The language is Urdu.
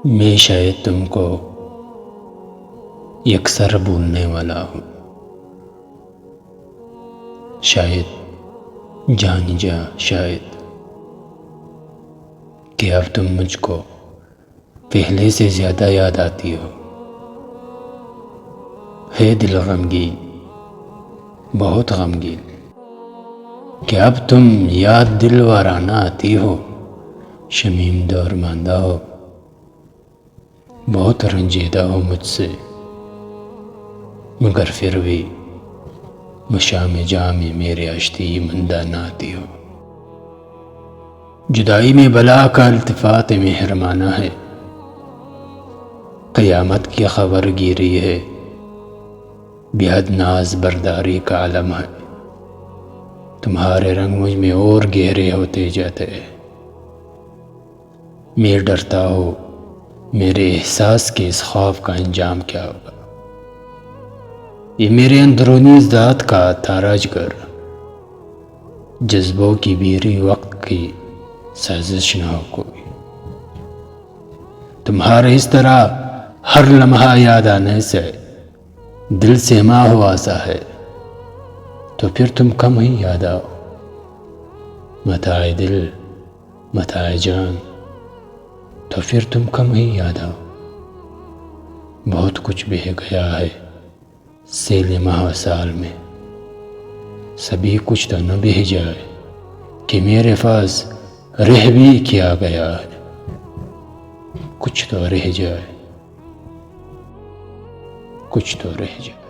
میں شاید تم کو یکسر بھولنے والا ہوں، شاید جان جا شاید کہ اب تم مجھ کو پہلے سے زیادہ یاد آتی ہو۔ ہے دل غمگین، بہت غمگین کہ اب تم یاد دل وارانہ آتی ہو، شرمندہ اور ماندہ ہو، بہت رنجیدہ ہو مجھ سے، مگر پھر بھی مشام جام میں میرے اشتی مندہ نہ آتی ہو۔ جدائی میں بلا کا التفات مہربانہ ہے، قیامت کی خبر گیری ہے، بے حد ناز برداری کا علم ہے۔ تمہارے رنگ مجھ میں اور گہرے ہوتے جاتے ہیں، میں ڈرتا ہوں میرے احساس کے اس خوف کا انجام کیا ہوگا۔ یہ میرے اندرونی ذات کا تاراج گر، جذبوں کی بیری وقت کی سازش نہ ہو کوئی۔ تمہارے اس طرح ہر لمحہ یاد آنے سے دل سہما ہوا سا ہے، تو پھر تم کم ہی یاد آؤ۔ متاع دل متاع جان، تو پھر تم کم ہی یاد آؤ۔ بہت کچھ بہہ گیا ہے سیل ماہ سال میں، سبھی کچھ تو نہ بہہ جائے کہ میرے پاس رہ بھی کیا گیا ہے۔ کچھ تو رہ جائے، کچھ تو رہ جائے۔